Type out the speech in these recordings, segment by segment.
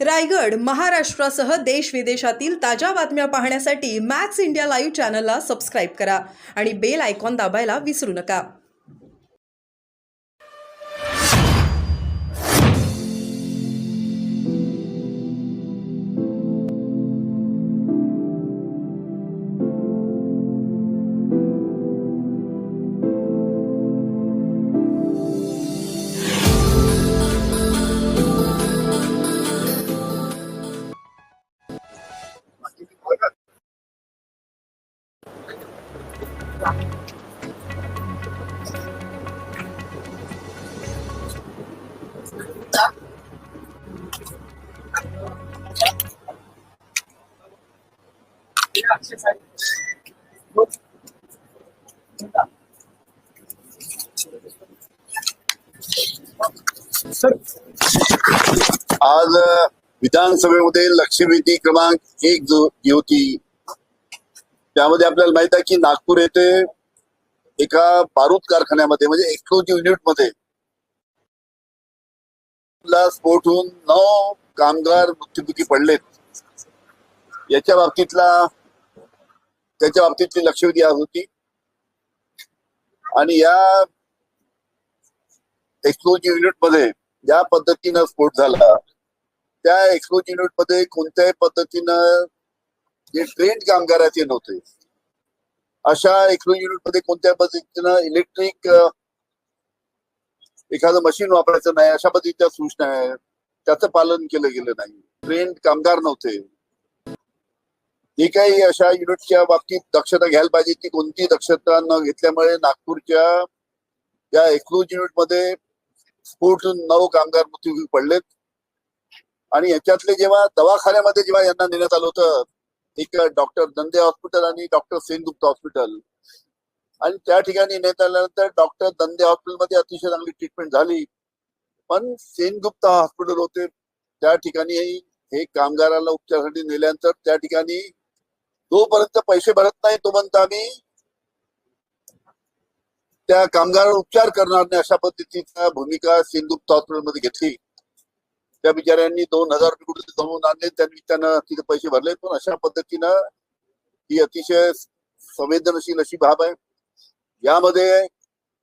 रायगड, महाराष्ट्रासह देश विदेशातील ताज्या बातम्या पाहण्यासाठी मॅक्स इंडिया लाईव्ह चॅनलला सबस्क्राईब करा आणि बेल आयकॉन दाबायला विसरू नका. आज विधानसभेमध्ये लक्षवेधी क्रमांक 1 जी होती त्यामध्ये आपल्याला माहित आहे की नागपूर येथे एका बारूद कारखान्यामध्ये म्हणजे एक्सप्लोजिव्ह युनिट मध्ये स्फोट होऊन 9 कामगार मृत्युमुखी पडलेत. त्याच्या बाबतीतली लक्षवेधी आज होती आणि या एक्सप्लोजिव्ह युनिट मध्ये ज्या पद्धतीनं स्फोट झाला त्या एक्सप्लोजिव्ह युनिट मध्ये कोणत्याही पद्धतीनं जे ट्रेंड कामगार ते नव्हते. अशा एक्सप्लोजिव्ह युनिट मध्ये कोणत्या पद्धतीनं इलेक्ट्रिक एखादं मशीन वापरायचं नाही अशा पद्धतीच्या सूचना आहेत, त्याचं पालन केलं गेलं नाही. ट्रेंड कामगार नव्हते. जे काही अशा युनिटच्या बाबतीत दक्षता घ्यायला पाहिजे ती कोणती दक्षता न घेतल्यामुळे नागपूरच्या या एक्सप्लोजिव्ह युनिट मध्ये स्फोट 9 कामगार मृत्युमुखी पडलेत. आणि याच्यातले जेव्हा दवाखान्यामध्ये जेव्हा यांना नेण्यात आलं होतं, एक डॉक्टर दंदे हॉस्पिटल आणि डॉक्टर सेनगुप्ता हॉस्पिटल, आणि त्या ठिकाणी नेण्यात आल्यानंतर डॉक्टर दंदे हॉस्पिटलमध्ये अतिशय चांगली ट्रीटमेंट झाली, पण सेनगुप्ता हॉस्पिटल होते त्या ठिकाणी हे कामगाराला उपचारासाठी नेल्यानंतर त्या ठिकाणी जोपर्यंत पैसे भरत नाही तोपर्यंत आम्ही त्या कामगारावर उपचार करणार नाही अशा पद्धतीचा भूमिका सेनगुप्ता हॉस्पिटलमध्ये घेतली. त्या बिचाऱ्यांनी 2000 रुपये कुठे जमवून आणले, त्यांना तिथे पैसे भरले. पण अशा पद्धतीनं ही अतिशय संवेदनशील अशी बाब आहे. यामध्ये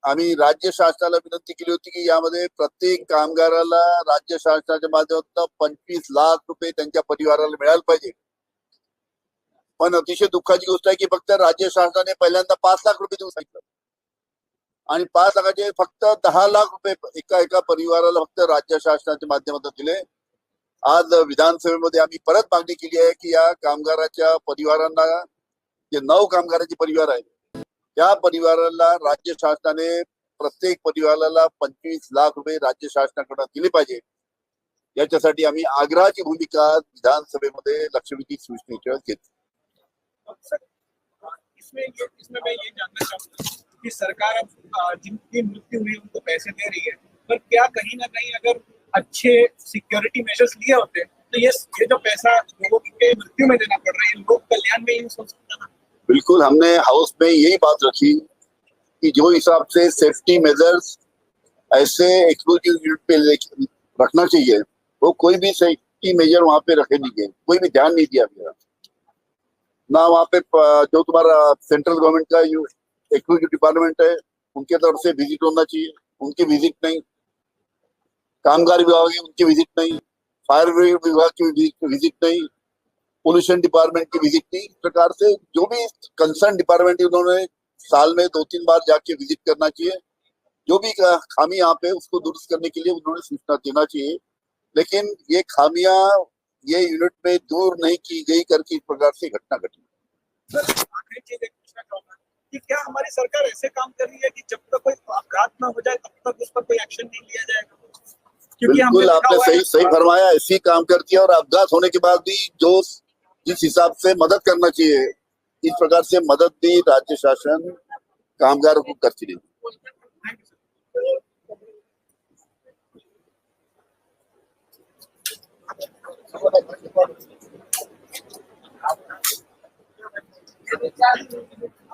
आम्ही राज्य शासनाला विनंती केली होती की यामध्ये प्रत्येक कामगाराला राज्य शासनाच्या माध्यमातून 25 लाख रुपये त्यांच्या परिवाराला मिळायला पाहिजे. पण अतिशय दुःखाची गोष्ट आहे की फक्त राज्य शासनाने पहिल्यांदा 5 लाख रुपये देऊ सांगितलं आणि 5 लाखाचे फक्त 10 लाख रुपये एका परिवाराला फक्त राज्य शासनाच्या माध्यमातून दिले. आज विधानसभेमध्ये आम्ही परत मागणी केली आहे की या कामगाराच्या परिवारांना, जे 9 कामगाराचे परिवार आहे त्या परिवाराला राज्य शासनाने प्रत्येक परिवाराला 25 लाख रुपये राज्य शासनाकडून दिले पाहिजे. याच्यासाठी आम्ही आग्रहाची भूमिका विधानसभेमध्ये लक्षवेधी सूचनेच्या घेतली. इसमें मैं ये जानना चाहूंगा कि सरकार जिनकी मृत्यु हुई उनको पैसे दे रही है, पर क्या कहीं ना कहीं अगर अच्छे सिक्योरिटी मेजर्स लिए होते तो ये जो पैसा लोगों के मृत्यु में देना पड़ रहा है लोक कल्याण में यूज हो सकता था. बिल्कुल, हमने हाउस में यही बात रखी कि जो हिसाब से सेफ्टी मेजर्स ऐसे एक्सप्लोजिव यूनिट पे रखना चाहिए वो कोई भी सेफ्टी मेजर वहां पे रखे नहीं गए, कोई भी ध्यान नहीं दिया गया ना. वहाँ पे जो तुम्हारा सेंट्रल गवर्नमेंट का एक्सक्लूसिव डिपार्टमेंट है उनके तरफ से विजिट होना चाहिए, उनकी विजिट नहीं. कामगार विभाग है उनकी विजिट नहीं, फायर विभाग की विजिट नहीं, पोल्यूशन डिपार्टमेंट की विजिट नहीं. इस प्रकार से जो भी कंसर्न डिपार्टमेंट है उन्होंने साल में 2-3 बार जाके विजिट करना चाहिए. जो भी खामी यहाँ पे उसको दुरुस्त करने के लिए उन्होंने सूचना देना चाहिए. लेकिन ये खामियां ये यूनिट में दूर नहीं की गई करके इस प्रकार से घटना घटी. आखिरी चीज एक पूछना चाहूंगा कि क्या हमारी सरकार ऐसे काम कर रही है कि जब तक कोई अपराध न हो जाए तब तक उस पर कोई एक्शन नहीं लिया जाएगा? बिल्कुल, आपने सही फरमाया. ऐसी काम करती है और अपघात होने के बाद भी जो जिस हिसाब से मदद करना चाहिए इस प्रकार से मदद भी राज्य शासन कामगारों को करती नहीं. Thank you.